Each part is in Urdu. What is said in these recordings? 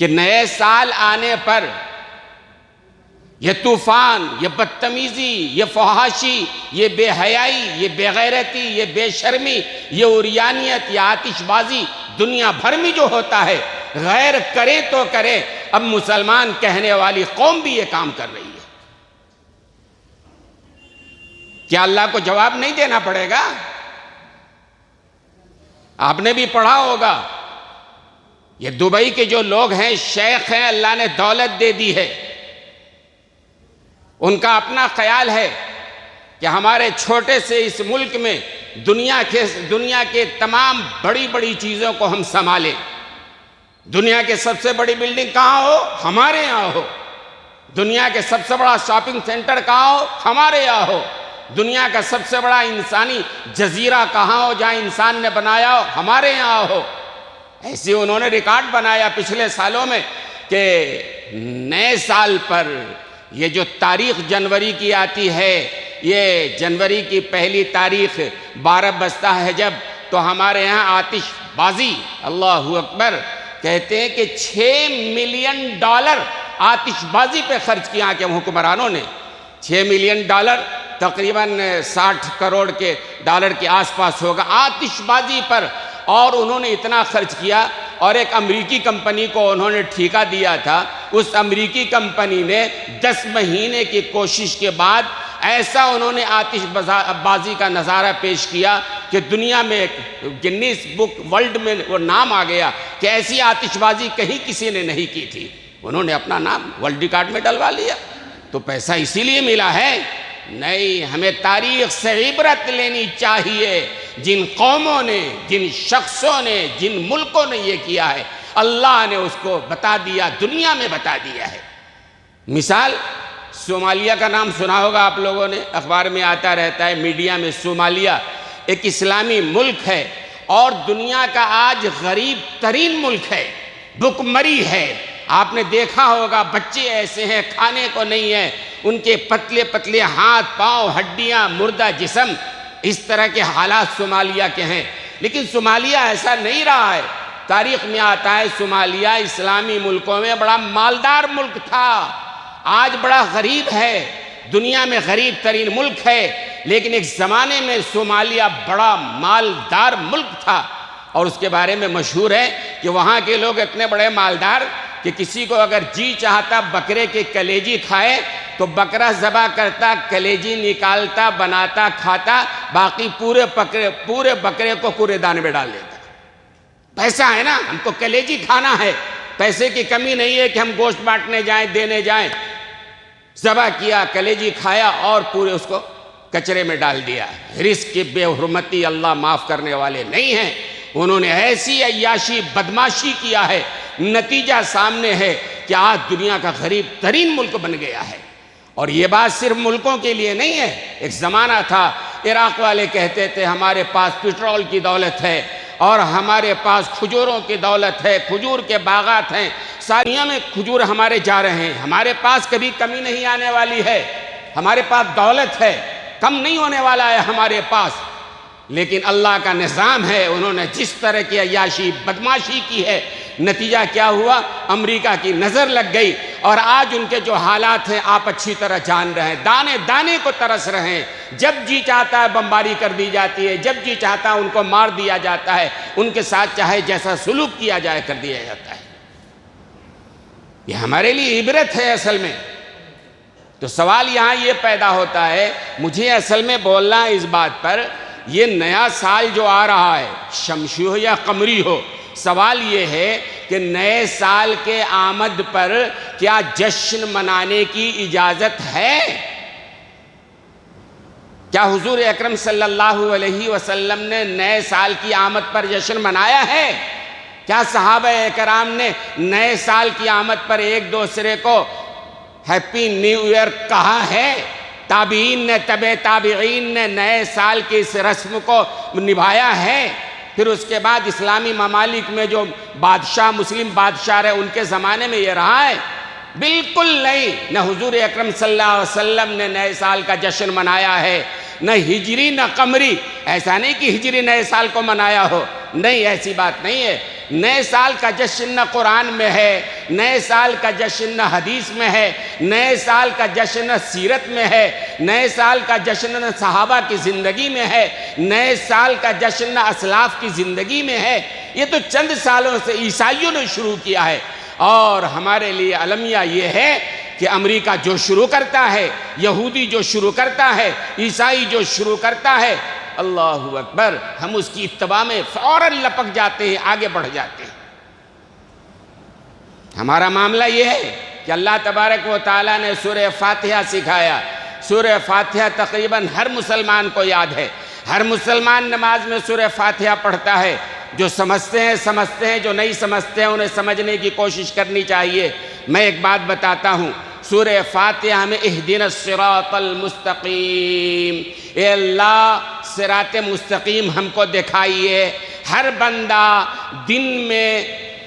کہ نئے سال آنے پر یہ طوفان، یہ بدتمیزی، یہ فحاشی، یہ بے حیائی، یہ بے غیرتی، یہ بے شرمی، یہ عریانیت، یہ آتش بازی دنیا بھر میں جو ہوتا ہے، غیر کرے تو کرے، اب مسلمان کہنے والی قوم بھی یہ کام کر رہی ہے۔ کیا اللہ کو جواب نہیں دینا پڑے گا؟ آپ نے بھی پڑھا ہوگا، یہ دبئی کے جو لوگ ہیں، شیخ ہیں، اللہ نے دولت دے دی ہے، ان کا اپنا خیال ہے کہ ہمارے چھوٹے سے اس ملک میں دنیا کے تمام بڑی بڑی چیزوں کو ہم سنبھالیں۔ دنیا کے سب سے بڑی بلڈنگ کہاں ہو؟ ہمارے یہاں ہو۔ دنیا کے سب سے بڑا شاپنگ سینٹر کہاں ہو؟ ہمارے یہاں ہو۔ دنیا کا سب سے بڑا انسانی جزیرہ کہاں ہو جہاں انسان نے بنایا ہو؟ ہمارے یہاں ہو۔ ایسے انہوں نے ریکارڈ بنایا پچھلے سالوں میں کہ نئے سال پر یہ جو تاریخ جنوری کی آتی ہے، یہ جنوری کی پہلی تاریخ 12 بجتا ہے جب، تو ہمارے یہاں آتش بازی، اللہ اکبر، کہتے ہیں کہ $6 ملین آتش بازی پہ خرچ کیا کہ حکمرانوں نے۔ $6 ملین تقریباً 60 کروڑ کے ڈالر کے آس پاس ہوگا آتش بازی پر، اور انہوں نے اتنا خرچ کیا، اور ایک امریکی کمپنی کو انہوں نے ٹھیکہ دیا تھا۔ اس امریکی کمپنی نے 10 مہینے کی کوشش کے بعد ایسا انہوں نے آتش بازی کا نظارہ پیش کیا کہ دنیا میں گنیس بک ورلڈ میں وہ نام آ گیا کہ ایسی آتش بازی کہیں کسی نے نہیں کی تھی۔ انہوں نے اپنا نام ورلڈ ریکارڈ میں ڈلوا لیا۔ تو پیسہ اسی لیے ملا ہے؟ نہیں، ہمیں تاریخ سے عبرت لینی چاہیے۔ جن قوموں نے، جن شخصوں نے، جن ملکوں نے یہ کیا ہے، اللہ نے اس کو بتا دیا، دنیا میں بتا دیا ہے۔ مثال، صومالیہ کا نام سنا ہوگا آپ لوگوں نے، اخبار میں آتا رہتا ہے، میڈیا میں۔ صومالیہ ایک اسلامی ملک ہے اور دنیا کا آج غریب ترین ملک ہے، بھوک-مری ہے۔ آپ نے دیکھا ہوگا، بچے ایسے ہیں، کھانے کو نہیں ہے، ان کے پتلے پتلے ہاتھ پاؤں، ہڈیاں، مردہ جسم، اس طرح کے حالات صومالیہ کے ہیں۔ لیکن صومالیہ ایسا نہیں رہا ہے۔ تاریخ میں آتا ہے صومالیہ اسلامی ملکوں میں بڑا مالدار ملک تھا، آج بڑا غریب ہے، دنیا میں غریب ترین ملک ہے، لیکن ایک زمانے میں صومالیہ بڑا مالدار ملک تھا۔ اور اس کے بارے میں مشہور ہے کہ وہاں کے لوگ اتنے بڑے مالدار کہ کسی کو اگر جی چاہتا بکرے کے کلیجی کھائے تو بکرا ذبح کرتا، کلیجی نکالتا، بناتا، کھاتا، باقی پورے بکرے کو کوڑے دان میں ڈال دیتا۔ پیسہ ہے نا، ہم کو کلیجی کھانا ہے، پیسے کی کمی نہیں ہے کہ ہم گوشت بانٹنے جائیں، دینے جائیں۔ ذبح کیا، کلیجی کھایا اور پورے اس کو کچرے میں ڈال دیا۔ رزق کی بے حرمتی اللہ معاف کرنے والے نہیں ہیں۔ انہوں نے ایسی عیاشی بدماشی کیا ہے، نتیجہ سامنے ہے کہ آج دنیا کا غریب ترین ملک بن گیا ہے۔ اور یہ بات صرف ملکوں کے لیے نہیں ہے۔ ایک زمانہ تھا عراق والے کہتے تھے ہمارے پاس پٹرول کی دولت ہے اور ہمارے پاس کھجوروں کی دولت ہے، کھجور کے باغات ہیں، ساری دنیا میں کھجور ہمارے جا رہے ہیں، ہمارے پاس کبھی کمی نہیں آنے والی ہے، ہمارے پاس دولت ہے، کم نہیں ہونے والا ہے ہمارے پاس۔ لیکن اللہ کا نظام ہے، انہوں نے جس طرح کی عیاشی بدماشی کی ہے، نتیجہ کیا ہوا؟ امریکہ کی نظر لگ گئی، اور آج ان کے جو حالات ہیں آپ اچھی طرح جان رہے ہیں، دانے دانے کو ترس رہے ہیں۔ جب جی چاہتا ہے بمباری کر دی جاتی ہے، جب جی چاہتا ہے ان کو مار دیا جاتا ہے، ان کے ساتھ چاہے جیسا سلوک کیا جائے کر دیا جاتا ہے۔ یہ ہمارے لیے عبرت ہے اصل میں۔ تو سوال یہاں یہ پیدا ہوتا ہے، مجھے اصل میں بولنا اس بات پر، یہ نیا سال جو آ رہا ہے، شمسی ہو یا قمری ہو، سوال یہ ہے کہ نئے سال کے آمد پر کیا جشن منانے کی اجازت ہے؟ کیا حضور اکرم صلی اللہ علیہ وسلم نے نئے سال کی آمد پر جشن منایا ہے؟ کیا صحابہ اکرام نے نئے سال کی آمد پر ایک دوسرے کو ہیپی نیو ایئر کہا ہے؟ تابعین نے، تبع تابعین نے نئے سال کی اس رسم کو نبھایا ہے؟ پھر اس کے بعد اسلامی ممالک میں جو بادشاہ، مسلم بادشاہ رہے، ان کے زمانے میں یہ رہا ہے؟ بالکل نہیں۔ نہ حضور اکرم صلی اللہ علیہ وسلم نے نئے سال کا جشن منایا ہے، نہ ہجری نہ قمری۔ ایسا نہیں کہ ہجری نئے سال کو منایا ہو، نہیں، ایسی بات نہیں ہے۔ نئے سال کا جشن نہ قرآن میں ہے، نئے سال کا جشن نہ حدیث میں ہے، نئے سال کا جشن نہ سیرت میں ہے، نئے سال کا جشن نہ صحابہ کی زندگی میں ہے، نئے سال کا جشن نہ اسلاف کی زندگی میں ہے۔ یہ تو چند سالوں سے عیسائیوں نے شروع کیا ہے، اور ہمارے لیے المیہ یہ ہے کہ امریکہ جو شروع کرتا ہے، یہودی جو شروع کرتا ہے، عیسائی جو شروع کرتا ہے، اللہ اکبر، ہم اس کی اتباع میں فوراً لپک جاتے ہیں، آگے بڑھ جاتے ہیں۔ ہمارا معاملہ یہ ہے کہ اللہ تبارک و تعالیٰ نے سورہ فاتحہ سکھایا۔ سورہ فاتحہ تقریباً ہر مسلمان کو یاد ہے، ہر مسلمان نماز میں سورہ فاتحہ پڑھتا ہے۔ جو سمجھتے ہیں، جو نہیں سمجھتے ہیں انہیں سمجھنے کی کوشش کرنی چاہیے۔ میں ایک بات بتاتا ہوں، سورہ فاتحہ میں اہدنا الصراط المستقیم، اے اللہ صراط مستقیم ہم کو دکھائیے۔ ہر بندہ دن میں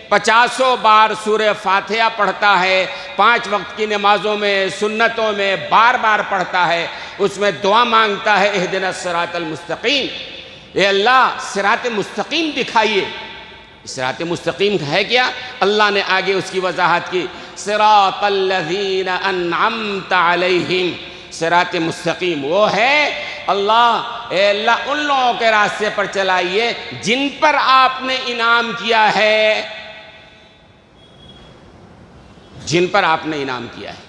50 بار سورہ فاتحہ پڑھتا ہے، 5 وقت کی نمازوں میں، سنتوں میں بار بار پڑھتا ہے، اس میں دعا مانگتا ہے اہدنا الصراط المستقیم، اے اللہ صراط مستقیم دکھائیے۔ صراط مستقیم ہے کیا؟ اللہ نے آگے اس کی وضاحت کی، صراط الذین انعمت علیہم، صراط مستقیم وہ ہے اللہ، اے اللہ ان لوگوں کے راستے پر چلائیے جن پر آپ نے انعام کیا ہے، جن پر آپ نے انعام کیا ہے۔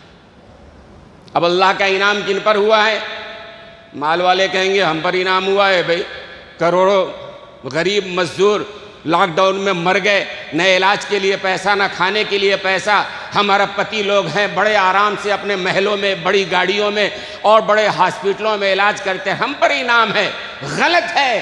اب اللہ کا انعام جن پر ہوا ہے، مال والے کہیں گے ہم پر انعام ہوا ہے بھائی، کروڑوں غریب مزدور لاک ڈاؤن میں مر گئے، نہ علاج کے لیے پیسہ، نہ کھانے کے لیے پیسہ، ہم ارب پتی لوگ ہیں، بڑے آرام سے اپنے محلوں میں، بڑی گاڑیوں میں اور بڑے ہاسپٹلوں میں علاج کرتے ہیں، ہم پر انعام ہے۔ غلط ہے،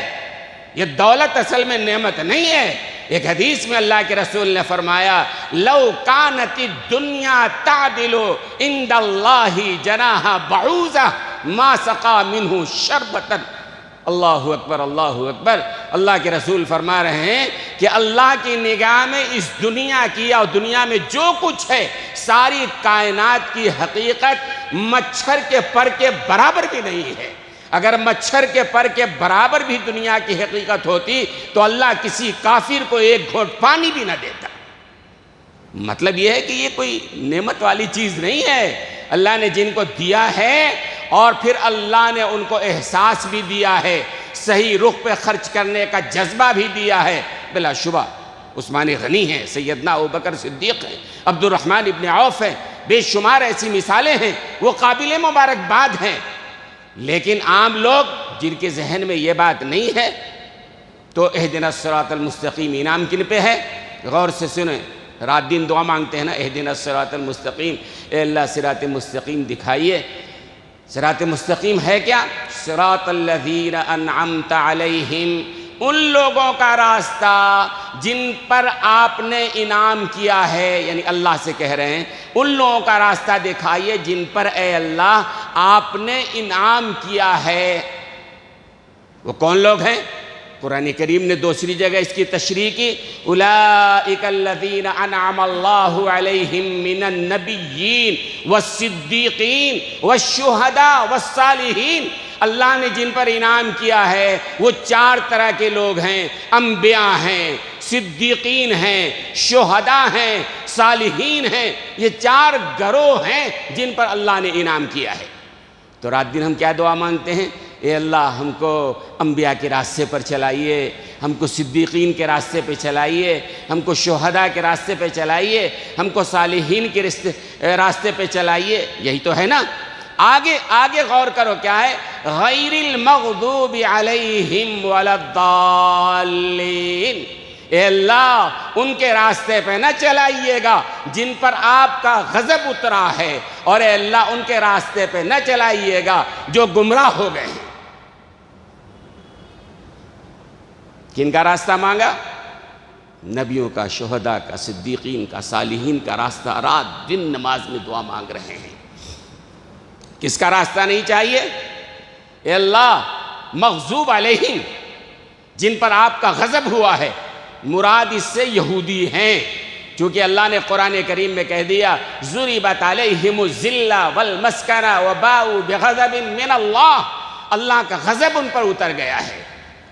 یہ دولت اصل میں نعمت نہیں ہے۔ ایک حدیث میں اللہ کے رسول نے فرمایا، لو کانت الدنیا تعدل عند اللہ جناح بعوضہ ما سقا منہ شربۃ۔ اللہ اکبر، اللہ اکبر۔ اللہ کے رسول فرما رہے ہیں کہ اللہ کی نگاہ میں اس دنیا کی اور دنیا میں جو کچھ ہے، ساری کائنات کی حقیقت مچھر کے پر کے برابر بھی نہیں ہے۔ اگر مچھر کے پر کے برابر بھی دنیا کی حقیقت ہوتی تو اللہ کسی کافر کو ایک گھونٹ پانی بھی نہ دیتا۔ مطلب یہ ہے کہ یہ کوئی نعمت والی چیز نہیں ہے۔ اللہ نے جن کو دیا ہے اور پھر اللہ نے ان کو احساس بھی دیا ہے، صحیح رخ پہ خرچ کرنے کا جذبہ بھی دیا ہے، بلا شبہ عثمان غنی ہیں، سیدنا ابوبکر صدیق ہیں، عبد الرحمن ابن عوف ہیں، بے شمار ایسی مثالیں ہیں، وہ قابل مبارکباد ہیں۔ لیکن عام لوگ جن کے ذہن میں یہ بات نہیں ہے، تو اہدنا الصراط المستقیم انعام کن پہ ہے؟ غور سے سنیں، رات دن دعا مانگتے ہیں نا، اہدنا الصراط المستقیم، اے اللہ صراط مستقیم دکھائیے۔ صراط مستقیم ہے کیا؟ صراط الذین انعمت علیہم، ان لوگوں کا راستہ جن پر آپ نے انعام کیا ہے، یعنی اللہ سے کہہ رہے ہیں ان لوگوں کا راستہ دکھائیے جن پر اے اللہ آپ نے انعام کیا ہے۔ وہ کون لوگ ہیں؟ قرآن کریم نے دوسری جگہ اس کی تشریح کی، اولئک الذین انعم اللہ علیہم من النبیین والصدیقین والشہداء والصالحین۔ اللہ نے جن پر انعام کیا ہے وہ 4 طرح کے لوگ ہیں، انبیاء ہیں، صدیقین ہیں، شہداء ہیں، صالحین ہیں۔ یہ 4 گروہ ہیں جن پر اللہ نے انعام کیا ہے۔ تو رات دن ہم کیا دعا مانگتے ہیں؟ اے اللہ ہم کو انبیاء کے راستے پر چلائیے، ہم کو صدیقین کے راستے پہ چلائیے، ہم کو شہداء کے راستے پہ چلائیے، ہم کو صالحین کے راستے پہ چلائیے۔ یہی تو ہے نا۔ آگے غور کرو کیا ہے؟ غیر المغضوب علیہم ولا الضالین۔ اے اللہ ان کے راستے پہ نہ چلائیے گا جن پر آپ کا غضب اترا ہے، اور اے اللہ ان کے راستے پہ نہ چلائیے گا جو گمراہ ہو گئے ہیں۔ کن کا راستہ مانگا؟ نبیوں کا، شہداء کا، صدیقین کا، صالحین کا راستہ رات دن نماز میں دعا مانگ رہے ہیں۔ کس کا راستہ نہیں چاہیے؟ اے اللہ مغضوب علیہم، جن پر آپ کا غضب ہوا ہے۔ مراد اس سے یہودی ہیں، چونکہ اللہ نے قرآن کریم میں کہہ دیا ضربت علیہم الذلہ والمسکنہ وباؤوا بغضب من اللہ۔ اللہ کا غضب ان پر اتر گیا ہے۔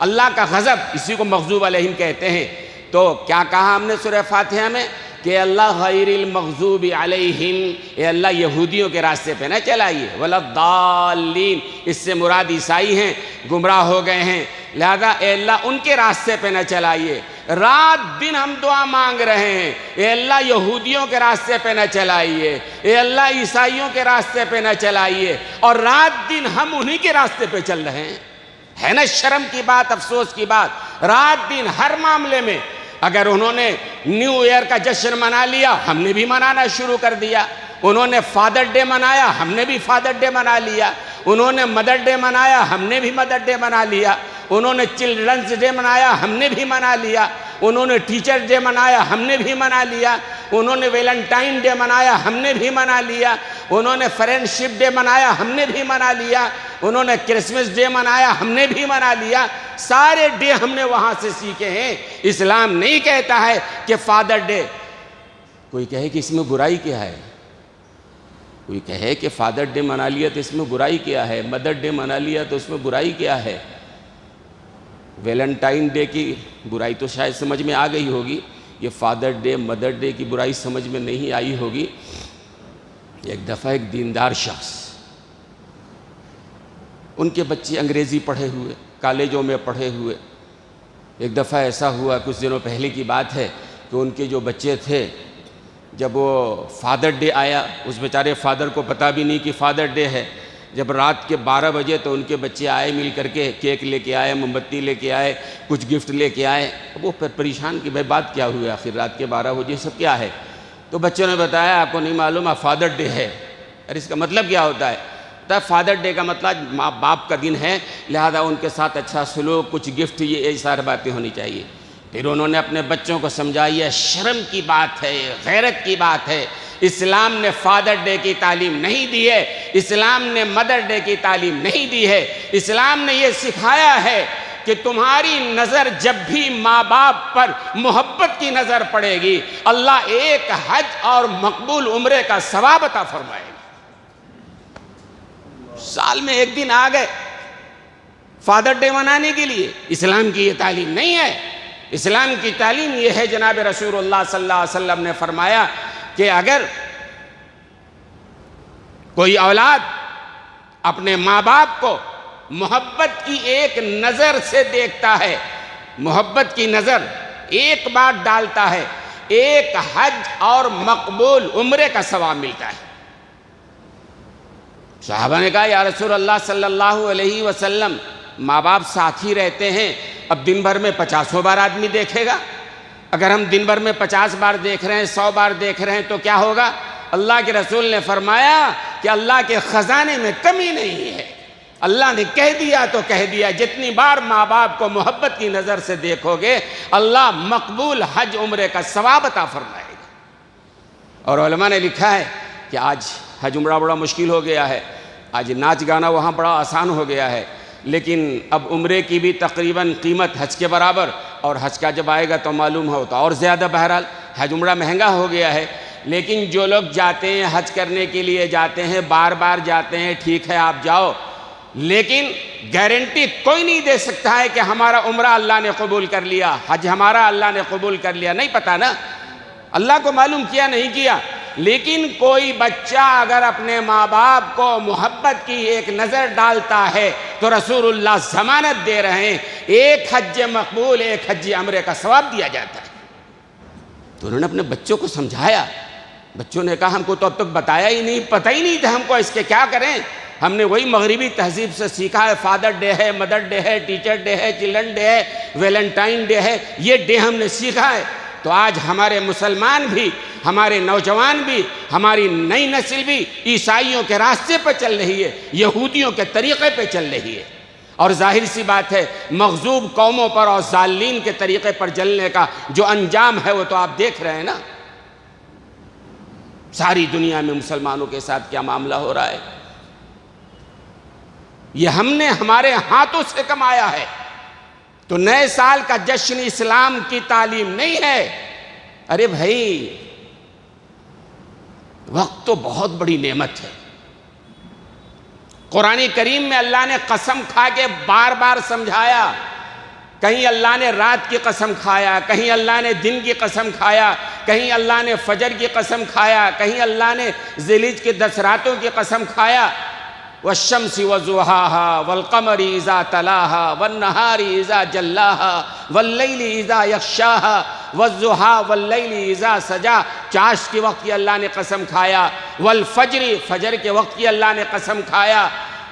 اللہ کا غضب، اسی کو مغضوب علیہم کہتے ہیں۔ تو کیا کہا ہم نے سورہ فاتحہ میں کہ اللہ غیر المغضوب علیہم، اے اللہ یہودیوں کے راستے پہ نہ چلائیے، ولا الضالین، اس سے مراد عیسائی ہیں، گمراہ ہو گئے ہیں، لہذا اے اللہ ان کے راستے پہ نہ چلائیے۔ رات دن ہم دعا مانگ رہے ہیں، اے اللہ یہودیوں کے راستے پہ نہ چلائیے، اے اللہ عیسائیوں کے راستے پہ نہ چلائیے، اور رات دن ہم انہی کے راستے پہ چل رہے ہیں۔ ہے نا شرم کی بات، افسوس کی بات، رات دن ہر معاملے میں اگر انہوں نے نیو ایئر کا جشن منا لیا، ہم نے بھی منانا شروع کر دیا، انہوں نے فادر ڈے منایا، ہم نے بھی فادر ڈے منا لیا، انہوں نے مدر ڈے منایا، ہم نے بھی مدر ڈے منا لیا، انہوں نے چلڈرنس ڈے منایا، ہم نے بھی منا لیا، انہوں نے ٹیچر ڈے منایا، ہم نے بھی منا لیا، انہوں نے ویلنٹائن ڈے منایا، ہم نے بھی منا لیا، انہوں نے فرینڈشپ ڈے منایا، ہم نے بھی منا لیا، انہوں نے کرسمس ڈے منایا، ہم نے بھی منا لیا، سارے ڈے ہم نے وہاں سے سیکھے ہیں۔ اسلام نہیں کہتا ہے کہ فادر ڈے، کوئی کہے کہ اس میں برائی کیا ہے، کوئی کہے کہ فادر ڈے منا لیا تو اس میں برائی کیا ہے، مدر ڈے منا لیا تو اس میں برائی کیا ہے۔ ویلنٹائن ڈے کی برائی تو شاید سمجھ میں آ گئی ہوگی، یہ فادر ڈے مدر ڈے کی برائی سمجھ میں نہیں آئی ہوگی۔ ایک دفعہ ایک دیندار شخص، ان کے بچے انگریزی پڑھے ہوئے، کالجوں میں پڑھے ہوئے، ایک دفعہ ایسا ہوا، کچھ دنوں پہلے کی بات ہے کہ ان کے جو بچے تھے، جب وہ فادر ڈے آیا، اس بیچارے فادر کو پتہ بھی نہیں کہ فادر ڈے ہے، جب رات کے 12 بجے تو ان کے بچے آئے، مل کر کے کیک لے کے آئے، موم بتی لے کے آئے، کچھ گفٹ لے کے آئے۔ وہ پریشان کہ بھائی بات کیا ہوئی آخر رات کے 12 بجے سب کیا ہے؟ تو بچوں نے بتایا آپ کو نہیں معلوم، فادر ڈے ہے۔ اور اس کا مطلب کیا ہوتا ہے؟ فادر ڈے کا مطلب ماں باپ کا دن ہے، لہذا ان کے ساتھ اچھا سلوک، کچھ گفٹ، یہ ساری باتیں ہونی چاہیے۔ پھر انہوں نے اپنے بچوں کو سمجھایا شرم کی بات ہے، غیرت کی بات ہے، اسلام نے فادر ڈے کی تعلیم نہیں دی ہے، اسلام نے مدر ڈے کی تعلیم نہیں دی ہے، اسلام نے یہ سکھایا ہے کہ تمہاری نظر جب بھی ماں باپ پر محبت کی نظر پڑے گی، اللہ ایک حج اور مقبول عمرے کا ثواب عطا فرمائے گا۔ سال میں ایک دن آ گئے فادر ڈے منانے کے لیے، اسلام کی یہ تعلیم نہیں ہے۔ اسلام کی تعلیم یہ ہے، جناب رسول اللہ صلی اللہ علیہ وسلم نے فرمایا کہ اگر کوئی اولاد اپنے ماں باپ کو محبت کی ایک نظر سے دیکھتا ہے، محبت کی نظر ایک بار ڈالتا ہے، ایک حج اور مقبول عمرے کا ثواب ملتا ہے۔ صحابہ نے کہا یا رسول اللہ صلی اللہ علیہ وسلم، ماں باپ ساتھ ہی رہتے ہیں، اب دن بھر میں 50 بار آدمی دیکھے گا، اگر ہم دن بھر میں 50 بار دیکھ رہے ہیں، 100 بار دیکھ رہے ہیں تو کیا ہوگا؟ اللہ کے رسول نے فرمایا کہ اللہ کے خزانے میں کمی نہیں ہے، اللہ نے کہہ دیا تو کہہ دیا، جتنی بار ماں باپ کو محبت کی نظر سے دیکھو گے، اللہ مقبول حج عمرے کا ثواب عطا فرمائے گا۔ اور علماء نے لکھا ہے کہ آج حج عمرہ بڑا مشکل ہو گیا ہے، آج ناچ گانا وہاں بڑا آسان ہو گیا ہے، لیکن اب عمرے کی بھی تقریباً قیمت حج کے برابر، اور حج کا جب آئے گا تو معلوم ہوتا اور زیادہ، بہرحال حج عمرہ مہنگا ہو گیا ہے، لیکن جو لوگ جاتے ہیں حج کرنے کے لیے جاتے ہیں، بار بار جاتے ہیں، ٹھیک ہے آپ جاؤ، لیکن گارنٹی کوئی نہیں دے سکتا ہے کہ ہمارا عمرہ اللہ نے قبول کر لیا، حج ہمارا اللہ نے قبول کر لیا، نہیں پتا نا، اللہ کو معلوم کیا نہیں کیا۔ لیکن کوئی بچہ اگر اپنے ماں باپ کو محبت کی ایک نظر ڈالتا ہے تو رسول اللہ ضمانت دے رہے ہیں ایک حج مقبول، ایک حج عمرے کا ثواب دیا جاتا ہے۔ تو انہوں نے اپنے بچوں کو سمجھایا، بچوں نے کہا ہم کو تو اب تک بتایا ہی نہیں، پتہ ہی نہیں تھا ہم کو اس کے کیا کریں، ہم نے وہی مغربی تہذیب سے سیکھا ہے، فادر ڈے ہے، مدر ڈے ہے، ٹیچر ڈے ہے، چلڈرن ڈے ہے، ویلنٹائن ڈے ہے، یہ ڈے ہم نے سیکھا ہے۔ تو آج ہمارے مسلمان بھی، ہمارے نوجوان بھی، ہماری نئی نسل بھی عیسائیوں کے راستے پہ چل رہی ہے، یہودیوں کے طریقے پہ چل رہی ہے، اور ظاہر سی بات ہے مغضوب قوموں پر اور ضالین کے طریقے پر چلنے کا جو انجام ہے وہ تو آپ دیکھ رہے ہیں نا، ساری دنیا میں مسلمانوں کے ساتھ کیا معاملہ ہو رہا ہے۔ یہ ہم نے ہمارے ہاتھوں سے کمایا ہے، تو نئے سال کا جشن اسلام کی تعلیم نہیں ہے۔ ارے بھائی وقت تو بہت بڑی نعمت ہے، قرآن کریم میں اللہ نے قسم کھا کے بار بار سمجھایا کہیں اللہ نے رات کی قسم کھایا، کہیں اللہ نے دن کی قسم کھایا، کہیں اللہ نے فجر کی قسم کھایا، کہیں اللہ نے ذی الحجہ کی 10 راتوں کی قسم کھایا۔ والشمس وضحاها والقمر اذا تلاها والنهار اذا جلاها واللیل اذا یغشاها والضحی واللیل اذا سجا، چاش کے وقت کی اللہ نے قسم کھایا۔ والفجر، فجر کے وقت کی اللہ نے قسم کھایا۔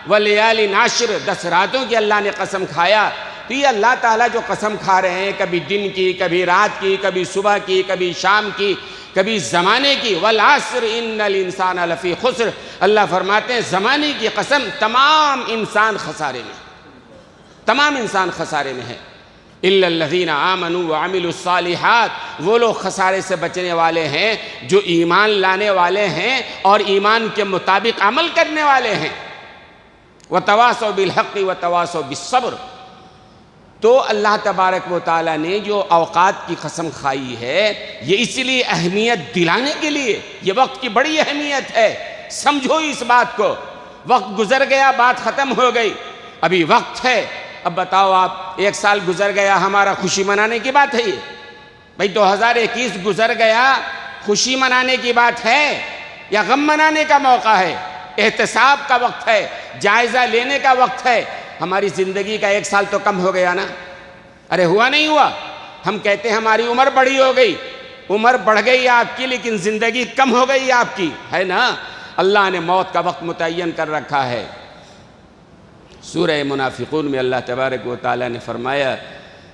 والیال عشر، 10 راتوں کی اللہ نے قسم کھایا۔ تو یہ اللہ تعالیٰ جو قسم کھا رہے ہیں، کبھی دن کی، کبھی رات کی، کبھی صبح کی، کبھی شام کی، کبھی زمانے کی۔ والعصر ان الانسان لفی خسر، اللہ فرماتے ہیں زمانے کی قسم، تمام انسان خسارے میں، تمام انسان خسارے میں ہے۔ الا الذین آمنوا وعملوا الصالحات، وہ لوگ خسارے سے بچنے والے ہیں جو ایمان لانے والے ہیں اور ایمان کے مطابق عمل کرنے والے ہیں۔ وتواصوا بالحق وتواصوا بالصبر۔ تو اللہ تبارک و تعالیٰ نے جو اوقات کی قسم کھائی ہے، یہ اس لیے اہمیت دلانے کے لیے، یہ وقت کی بڑی اہمیت ہے، سمجھو اس بات کو۔ وقت گزر گیا، بات ختم ہو گئی، ابھی وقت ہے۔ اب بتاؤ آپ، 1 سال گزر گیا، ہمارا خوشی منانے کی بات ہے یہ؟ بھئی 2021 گزر گیا، خوشی منانے کی بات ہے یا غم منانے کا موقع ہے؟ احتساب کا وقت ہے، جائزہ لینے کا وقت ہے۔ ہماری زندگی کا 1 سال تو کم ہو گیا نا؟ ارے ہوا نہیں ہوا؟ ہم کہتے ہیں ہماری عمر بڑی ہو گئی، عمر بڑھ گئی آپ کی لیکن زندگی کم ہو گئی آپ کی، ہے نا؟ اللہ نے موت کا وقت متعین کر رکھا ہے۔ سورہ منافقون میں اللہ تبارک و تعالیٰ نے فرمایا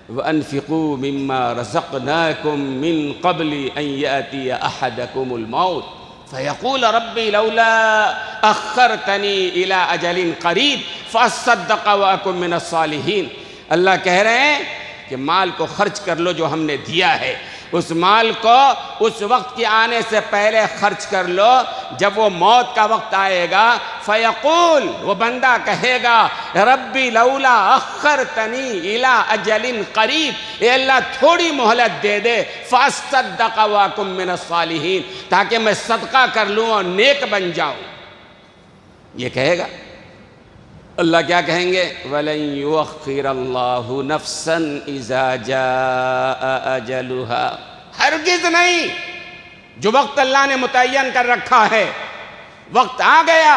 وَأَنفِقُوا مِمَّا رَزَقْنَاكُم مِّن قَبْلِ أَن يَأْتِيَ أَحَدَكُمُ الْمَوْتُ فَيَقُولَ رَبِّ لَوْلَا أَخَّرْتَنِي إِلَىٰ أَجَلٍ قَرِيبٍ فَأَصَّدَّقَ وَأَكُن مِّنَ الصَّالِحِينَ۔ اللہ کہہ رہے ہیں کہ مال کو خرچ کر لو جو ہم نے دیا ہے، اس مال کو اس وقت کے آنے سے پہلے خرچ کر لو، جب وہ موت کا وقت آئے گا فیقول، وہ بندہ کہے گا ربی لولا اخرتنی الی اجل قریب، اے اللہ تھوڑی مہلت دے دے، فاصطدق واکن من الصالحین، تاکہ میں صدقہ کر لوں اور نیک بن جاؤں۔ یہ کہے گا۔ اللہ کیا کہیں گے؟ وَلَن يُؤَخِّرَ اللَّهُ نَفْسًا إِذَا جَاءَ أَجَلُهَا، ہرگز نہیں، جو وقت اللہ نے متعین کر رکھا ہے، وقت آ گیا،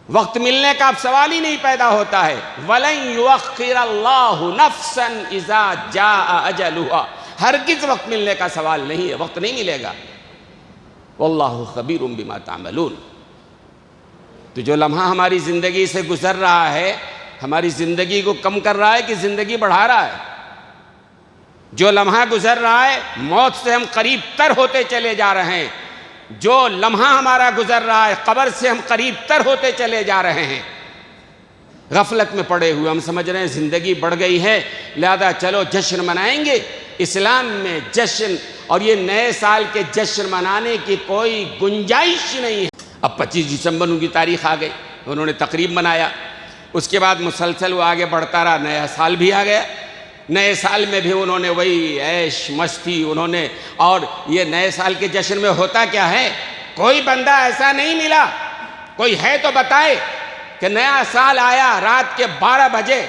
وقت ملنے کا اب سوال ہی نہیں پیدا ہوتا ہے۔ وَلَن يُؤَخِّرَ اللَّهُ نَفْسًا إِذَا جَاءَ أَجَلُهَا، ہرگز وقت ملنے کا سوال نہیں ہے، وقت نہیں ملے گا۔ وَاللَّهُ خَبِيرٌ بِمَا تَعْمَلُونَ۔ تو جو لمحہ ہماری زندگی سے گزر رہا ہے، ہماری زندگی کو کم کر رہا ہے کہ زندگی بڑھا رہا ہے؟ جو لمحہ گزر رہا ہے، موت سے ہم قریب تر ہوتے چلے جا رہے ہیں۔ جو لمحہ ہمارا گزر رہا ہے، قبر سے ہم قریب تر ہوتے چلے جا رہے ہیں۔ غفلت میں پڑے ہوئے ہم سمجھ رہے ہیں زندگی بڑھ گئی ہے، لہذا چلو جشن منائیں گے۔ اسلام میں جشن اور یہ نئے سال کے جشن منانے کی کوئی گنجائش نہیں ہے۔ اب 25 دسمبر ان کی تاریخ آ گئی، انہوں نے تقریب منایا، اس کے بعد مسلسل وہ آگے بڑھتا رہا، نیا سال بھی آ گیا، نئے سال میں بھی انہوں نے وہی عیش مستی انہوں نے۔ اور یہ نئے سال کے جشن میں ہوتا کیا ہے؟ کوئی بندہ ایسا نہیں ملا، کوئی ہے تو بتائے کہ نیا سال آیا، رات کے 12 بجے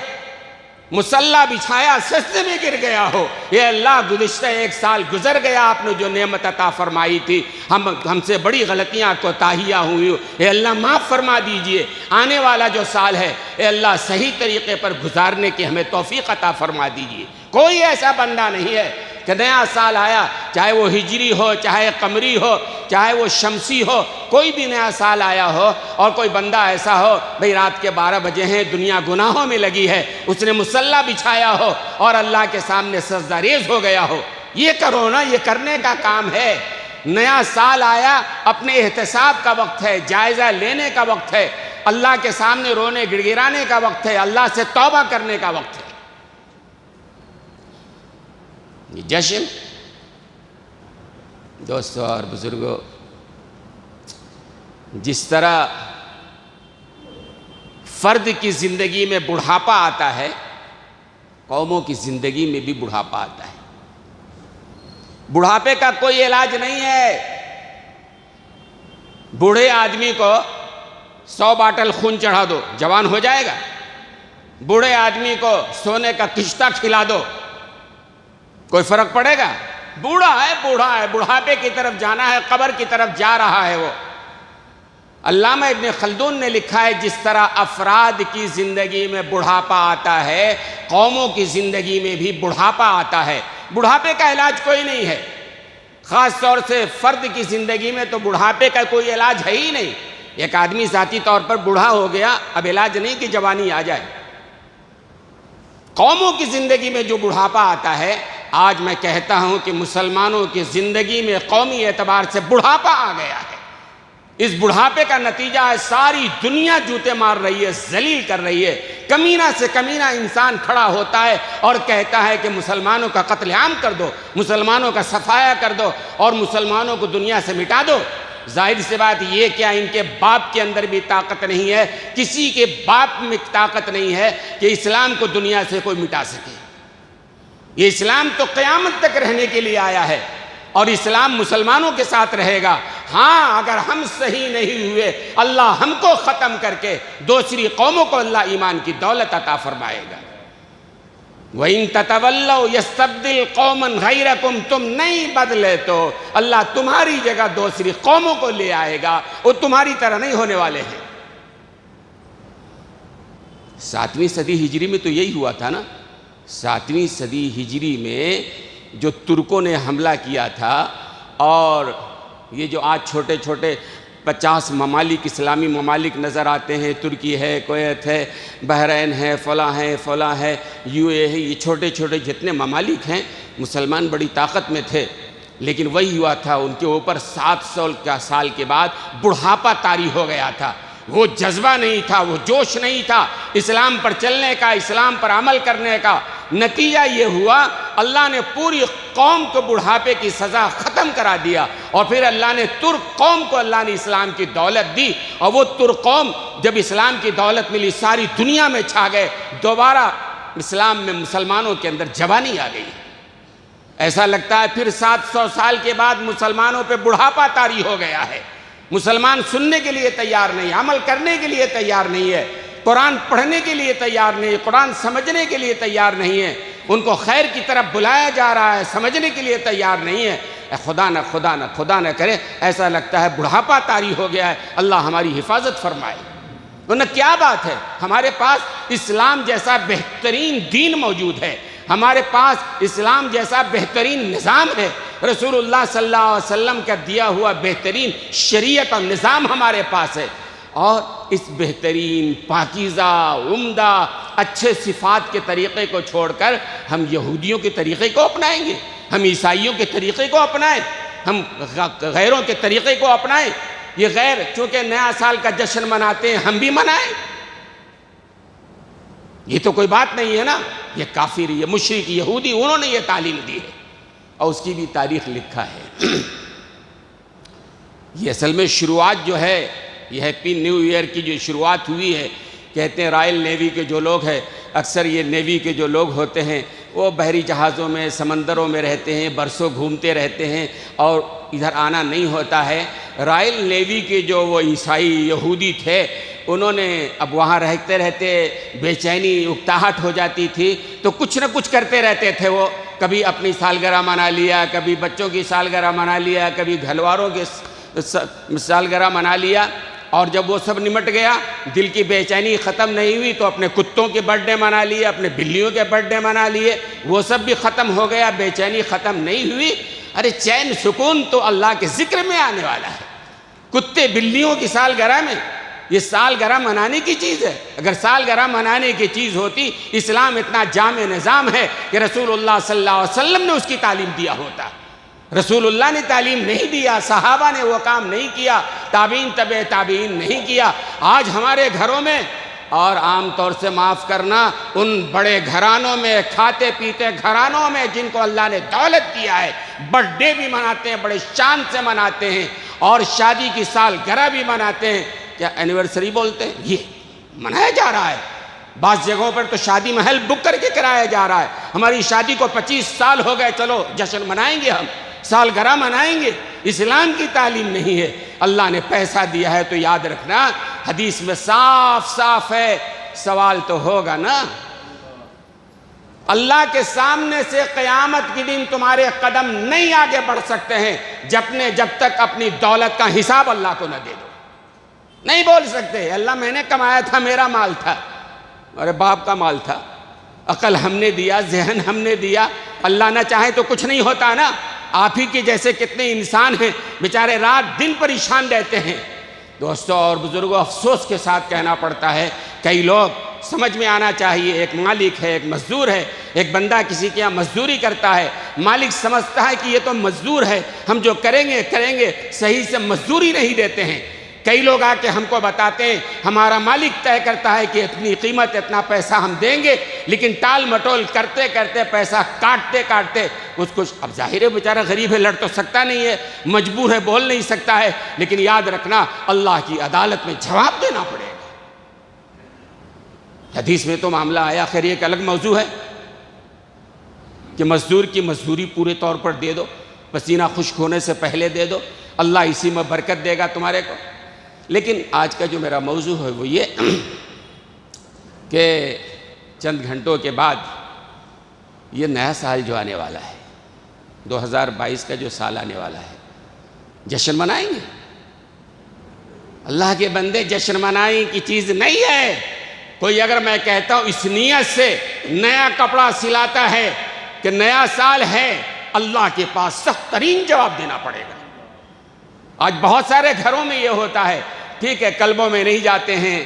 مصلی بچھایا، سجدے میں گر گیا ہو، اے اللہ گزشتہ 1 سال گزر گیا، آپ نے جو نعمت عطا فرمائی تھی، ہم سے بڑی غلطیاں کوتاہیاں ہوئی، اے اللہ معاف فرما دیجئے، آنے والا جو سال ہے اے اللہ صحیح طریقے پر گزارنے کی ہمیں توفیق عطا فرما دیجئے۔ کوئی ایسا بندہ نہیں ہے کہ نیا سال آیا، چاہے وہ ہجری ہو، چاہے قمری ہو، چاہے وہ شمسی ہو، کوئی بھی نیا سال آیا ہو اور کوئی بندہ ایسا ہو بھئی رات کے 12 بجے ہیں، دنیا گناہوں میں لگی ہے، اس نے مصلی بچھایا ہو اور اللہ کے سامنے سجدہ ریز ہو گیا ہو۔ یہ کرو نا، یہ کرنے کا کام ہے۔ نیا سال آیا، اپنے احتساب کا وقت ہے، جائزہ لینے کا وقت ہے، اللہ کے سامنے رونے گڑ گڑانے کا وقت ہے، اللہ سے توبہ کرنے کا وقت ہے۔ یہ جشن، دوستو اور بزرگوں، جس طرح فرد کی زندگی میں بڑھاپا آتا ہے، قوموں کی زندگی میں بھی بڑھاپا آتا ہے۔ بڑھاپے کا کوئی علاج نہیں ہے۔ بوڑھے آدمی کو 100 باٹل خون چڑھا دو، جوان ہو جائے گا؟ بوڑھے آدمی کو سونے کا کشتہ کھلا دو، کوئی فرق پڑے گا؟ بوڑھا ہے، بڑھاپے کی طرف جانا ہے، قبر کی طرف جا رہا ہے وہ۔ علامہ ابن خلدون نے لکھا ہے جس طرح افراد کی زندگی میں بڑھاپا آتا ہے، قوموں کی زندگی میں بھی بڑھاپا آتا ہے۔ بڑھاپے کا علاج کوئی نہیں ہے، خاص طور سے فرد کی زندگی میں تو بڑھاپے کا کوئی علاج ہے ہی نہیں۔ ایک آدمی ذاتی طور پر بوڑھا ہو گیا، اب علاج نہیں کہ جوانی آ جائے۔ قوموں کی زندگی میں جو بڑھاپا آتا ہے، آج میں کہتا ہوں کہ مسلمانوں کی زندگی میں قومی اعتبار سے بڑھاپا آ گیا ہے۔ اس بڑھاپے کا نتیجہ ہے ساری دنیا جوتے مار رہی ہے، ذلیل کر رہی ہے۔ کمینہ سے کمینہ انسان کھڑا ہوتا ہے اور کہتا ہے کہ مسلمانوں کا قتل عام کر دو، مسلمانوں کا صفایا کر دو اور مسلمانوں کو دنیا سے مٹا دو۔ ظاہر سی بات یہ کیا ان کے باپ کے اندر بھی طاقت نہیں ہے، کسی کے باپ میں طاقت نہیں ہے کہ اسلام کو دنیا سے کوئی مٹا سکے۔ یہ اسلام تو قیامت تک رہنے کے لیے آیا ہے اور اسلام مسلمانوں کے ساتھ رہے گا۔ ہاں، اگر ہم صحیح نہیں ہوئے، اللہ ہم کو ختم کر کے دوسری قوموں کو اللہ ایمان کی دولت عطا فرمائے گا۔ وَإِن تَتَوَلَّوْا يَسْتَبْدِلْ قَوْمًا غَيْرَكُمْ، تم نہیں بدلے تو اللہ تمہاری جگہ دوسری قوموں کو لے آئے گا، وہ تمہاری طرح نہیں ہونے والے ہیں۔ 7ویں صدی ہجری میں تو یہی ہوا تھا نا۔ 7ویں صدی ہجری میں جو ترکوں نے حملہ کیا تھا، اور یہ جو آج چھوٹے چھوٹے 50 ممالک اسلامی ممالک نظر آتے ہیں، ترکی ہے، کویت ہے، بحرین ہے، فلاں ہے، یو اے ہے، یہ چھوٹے چھوٹے جتنے ممالک ہیں، مسلمان بڑی طاقت میں تھے، لیکن وہی ہوا تھا ان کے اوپر 700 سال کے بعد بڑھاپا طاری ہو گیا تھا۔ وہ جذبہ نہیں تھا، وہ جوش نہیں تھا اسلام پر چلنے کا، اسلام پر عمل کرنے کا۔ نتیجہ یہ ہوا اللہ نے پوری قوم کو بڑھاپے کی سزا ختم کرا دیا، اور پھر اللہ نے ترک قوم کو اللہ نے اسلام کی دولت دی، اور وہ ترک قوم جب اسلام کی دولت ملی ساری دنیا میں چھا گئے۔ دوبارہ اسلام میں مسلمانوں کے اندر جوانی آ گئی۔ ایسا لگتا ہے پھر 700 سال کے بعد مسلمانوں پہ بڑھاپا طاری ہو گیا ہے۔ مسلمان سننے کے لیے تیار نہیں، عمل کرنے کے لیے تیار نہیں ہے، قرآن پڑھنے کے لیے تیار نہیں ہے، قرآن سمجھنے کے لیے تیار نہیں ہے، ان کو خیر کی طرف بلایا جا رہا ہے، سمجھنے کے لیے تیار نہیں ہے۔ خدا نہ کرے ایسا لگتا ہے بڑھاپا طاری ہو گیا ہے۔ اللہ ہماری حفاظت فرمائے۔ ورنہ کیا بات ہے، ہمارے پاس اسلام جیسا بہترین دین موجود ہے، ہمارے پاس اسلام جیسا بہترین نظام ہے، رسول اللہ صلی اللہ علیہ وسلم کا دیا ہوا بہترین شریعت اور نظام ہمارے پاس ہے، اور اس بہترین پاکیزہ عمدہ اچھے صفات کے طریقے کو چھوڑ کر ہم یہودیوں کے طریقے کو اپنائیں گے، ہم عیسائیوں کے طریقے کو اپنائیں، ہم غیروں کے طریقے کو اپنائیں۔ یہ غیر چونکہ نیا سال کا جشن مناتے ہیں، ہم بھی منائیں، یہ تو کوئی بات نہیں ہے نا۔ یہ کافر، یہ مشرک یہودی، انہوں نے یہ تعلیم دی ہے اور اس کی بھی تاریخ لکھا ہے۔ یہ اصل میں شروعات جو ہے، یہ ہیپی نیو ایئر کی جو شروعات ہوئی ہے، کہتے ہیں رائل نیوی کے جو لوگ ہیں، اکثر یہ نیوی کے جو لوگ ہوتے ہیں وہ بحری جہازوں میں، سمندروں میں رہتے ہیں، برسوں گھومتے رہتے ہیں اور ادھر آنا نہیں ہوتا ہے۔ رائل نیوی کے جو وہ عیسائی یہودی تھے، انہوں نے اب وہاں رہتے رہتے بے چینی اکتاہٹ ہو جاتی تھی، تو کچھ نہ کچھ کرتے رہتے تھے۔ وہ کبھی اپنی سالگرہ منا لیا، کبھی بچوں کی سالگرہ منا لیا، کبھی گھر والوں کی سالگرہ منا لیا، اور جب وہ سب نمٹ گیا، دل کی بے چینی ختم نہیں ہوئی تو اپنے کتوں کے برتھ ڈے منا لیے، اپنے بلیوں کے برتھ ڈے منا لیے، وہ سب بھی ختم ہو گیا، بے چینی ختم نہیں ہوئی۔ ارے چین سکون تو اللہ کے ذکر میں آنے والا ہے، کتے بلیوں کی سالگرہ میں؟ یہ سالگرہ منانے کی چیز ہے؟ اگر سالگرہ منانے کی چیز ہوتی، اسلام اتنا جامع نظام ہے کہ رسول اللہ صلی اللہ علیہ وسلم نے اس کی تعلیم دیا ہوتا۔ رسول اللہ نے تعلیم نہیں دیا، صحابہ نے وہ کام نہیں کیا، تابعین تبع تابعین نہیں کیا۔ آج ہمارے گھروں میں، اور عام طور سے معاف کرنا، ان بڑے گھرانوں میں، کھاتے پیتے گھرانوں میں جن کو اللہ نے دولت دیا ہے، برتھ ڈے بھی مناتے ہیں، بڑے شان سے مناتے ہیں، اور شادی کی سالگرہ بھی مناتے ہیں۔ کیا اینیورسری بولتے ہیں؟ یہ منایا جا رہا ہے۔ بعض جگہوں پر تو شادی محل بک کر کے کرایا جا رہا ہے، ہماری شادی کو 25 سال ہو گئے، چلو جشن منائیں گے، ہم سالگرہ منائیں گے۔ اسلام کی تعلیم نہیں ہے۔ اللہ نے پیسہ دیا ہے تو یاد رکھنا، حدیث میں صاف صاف ہے سوال تو ہوگا نا۔ اللہ کے سامنے سے قیامت کے دن تمہارے قدم نہیں آگے بڑھ سکتے ہیں جب تک اپنی دولت کا حساب اللہ کو نہ دے دو۔ نہیں بول سکتے اللہ میں نے کمایا تھا، میرا مال تھا، میرے باپ کا مال تھا، عقل ہم نے دیا، ذہن ہم نے دیا، اللہ نہ چاہے تو کچھ نہیں ہوتا نا۔ آپ ہی کے جیسے کتنے انسان ہیں بیچارے رات دن پریشان رہتے ہیں۔ دوستوں اور بزرگوں، افسوس کے ساتھ کہنا پڑتا ہے، کئی لوگ سمجھ میں آنا چاہیے، ایک مالک ہے، ایک مزدور ہے، ایک بندہ کسی کے یہاں مزدوری کرتا ہے، مالک سمجھتا ہے کہ یہ تو مزدور ہے، ہم جو کریں گے صحیح سے مزدوری نہیں دیتے ہیں۔ کئی لوگ آ کے ہم کو بتاتے ہیں ہمارا مالک طے کرتا ہے کہ اتنی قیمت اتنا پیسہ ہم دیں گے، لیکن ٹال مٹول کرتے کرتے پیسہ کاٹتے اس کو، اب ظاہر ہے بیچارہ غریب ہے، لڑ تو سکتا نہیں ہے، مجبور ہے، بول نہیں سکتا ہے، لیکن یاد رکھنا اللہ کی عدالت میں جواب دینا پڑے گا۔ حدیث میں تو معاملہ آیا، خیر یہ ایک الگ موضوع ہے کہ مزدور کی مزدوری پورے طور پر دے دو، پسینہ خشک ہونے سے پہلے دے دو، اللہ اسی میں برکت دے گا تمہارے کو۔ لیکن آج کا جو میرا موضوع ہے وہ یہ کہ چند گھنٹوں کے بعد یہ نیا سال جو آنے والا ہے، 2022 کا جو سال آنے والا ہے، جشن منائیں گے۔ اللہ کے بندے، جشن منائیں کی چیز نہیں ہے۔ کوئی اگر میں کہتا ہوں اس نیت سے نیا کپڑا سلاتا ہے کہ نیا سال ہے، اللہ کے پاس سخت ترین جواب دینا پڑے گا۔ آج بہت سارے گھروں میں یہ ہوتا ہے، ٹھیک ہے کلبوں میں نہیں جاتے ہیں،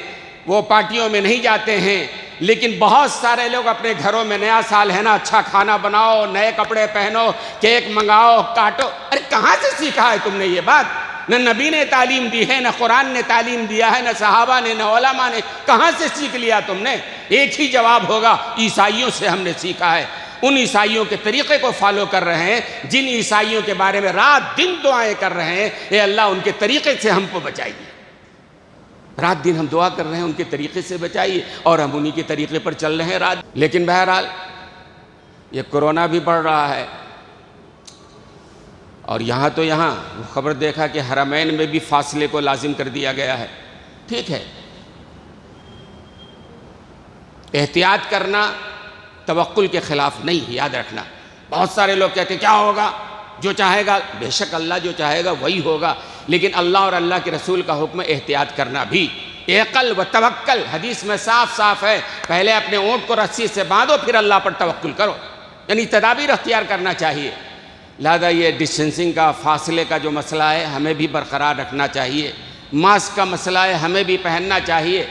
وہ پارٹیوں میں نہیں جاتے ہیں، لیکن بہت سارے لوگ اپنے گھروں میں نیا سال ہے نا، اچھا کھانا بناؤ، نئے کپڑے پہنو، کیک منگاؤ، کاٹو۔ ارے کہاں سے سیکھا ہے تم نے یہ بات؟ نہ نبی نے تعلیم دی ہے، نہ قرآن نے تعلیم دیا ہے، نہ صحابہ نے، نہ علماء نے، کہاں سے سیکھ لیا تم نے؟ ایک ہی جواب ہوگا، عیسائیوں سے ہم نے سیکھا ہے۔ ان عیسائیوں کے طریقے کو فالو کر رہے ہیں جن عیسائیوں کے بارے میں رات دن دعائیں کر رہے ہیں، اے اللہ ان کے طریقے سے ہم کو بچائیے۔ رات دن ہم دعا کر رہے ہیں ان کے طریقے سے بچائیے، اور ہم انہی کے طریقے پر چل رہے ہیں رات۔ لیکن بہرحال یہ کورونا بھی بڑھ رہا ہے، اور یہاں خبر دیکھا کہ حرمین میں بھی فاصلے کو لازم کر دیا گیا ہے۔ ٹھیک ہے، احتیاط کرنا توکل کے خلاف نہیں ہے، یاد رکھنا۔ بہت سارے لوگ کہتے ہیں کیا ہوگا، جو چاہے گا، بے شک اللہ جو چاہے گا وہی ہوگا، لیکن اللہ اور اللہ کے رسول کا حکم ہے احتیاط کرنا بھی۔ عقل و توکل حدیث میں صاف صاف ہے، پہلے اپنے اونٹ کو رسی سے باندھو پھر اللہ پر توکل کرو، یعنی تدابیر اختیار کرنا چاہیے۔ لہذا یہ ڈسٹینسنگ کا، فاصلے کا جو مسئلہ ہے ہمیں بھی برقرار رکھنا چاہیے، ماسک کا مسئلہ ہے ہمیں بھی پہننا چاہیے،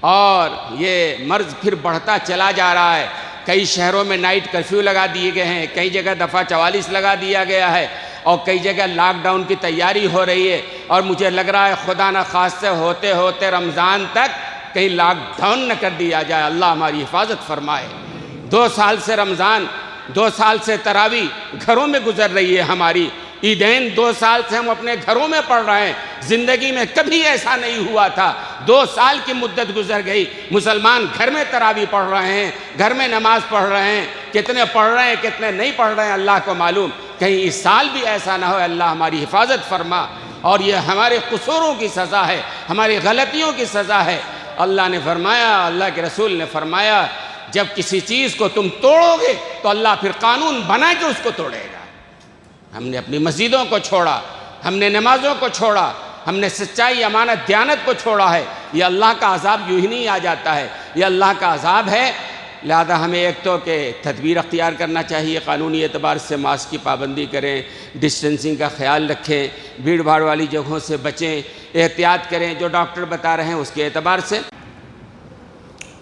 اور یہ مرض پھر بڑھتا چلا جا رہا ہے۔ کئی شہروں میں نائٹ کرفیو لگا دیے گئے ہیں، کئی جگہ دفعہ 44 لگا دیا گیا ہے، اور کئی جگہ لاک ڈاؤن کی تیاری ہو رہی ہے، اور مجھے لگ رہا ہے خدا نہ خواستہ ہوتے ہوتے رمضان تک کہیں لاک ڈاؤن نہ کر دیا جائے۔ اللہ ہماری حفاظت فرمائے۔ 2 سال سے رمضان، 2 سال سے تراویح گھروں میں گزر رہی ہے ہماری، عیدین 2 سال سے ہم اپنے گھروں میں پڑھ رہے ہیں، زندگی میں کبھی ایسا نہیں ہوا تھا۔ 2 سال کی مدت گزر گئی، مسلمان گھر میں تراویح پڑھ رہے ہیں، گھر میں نماز پڑھ رہے ہیں، کتنے پڑھ رہے ہیں کتنے نہیں پڑھ رہے ہیں اللہ کو معلوم، کہیں اس سال بھی ایسا نہ ہو۔ اللہ ہماری حفاظت فرما، اور یہ ہمارے قصوروں کی سزا ہے، ہماری غلطیوں کی سزا ہے۔ اللہ نے فرمایا، اللہ کے رسول نے فرمایا، جب کسی چیز کو تم توڑو گے تو اللہ پھر قانون بنا کے اس کو توڑے گا۔ ہم نے اپنی مسجدوں کو چھوڑا، ہم نے نمازوں کو چھوڑا، ہم نے سچائی، امانت، دیانت کو چھوڑا ہے، یہ اللہ کا عذاب یوں ہی نہیں آ جاتا ہے، یہ اللہ کا عذاب ہے۔ لہذا ہمیں ایک تو کہ تدبیر اختیار کرنا چاہیے، قانونی اعتبار سے ماسک کی پابندی کریں، ڈسٹینسنگ کا خیال رکھیں، بھیڑ بھاڑ والی جگہوں سے بچیں، احتیاط کریں جو ڈاکٹر بتا رہے ہیں اس کے اعتبار سے۔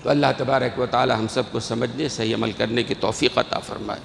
تو اللہ تبارک و تعالی ہم سب کو سمجھنے، صحیح عمل کرنے کی توفیق عطا فرمائے۔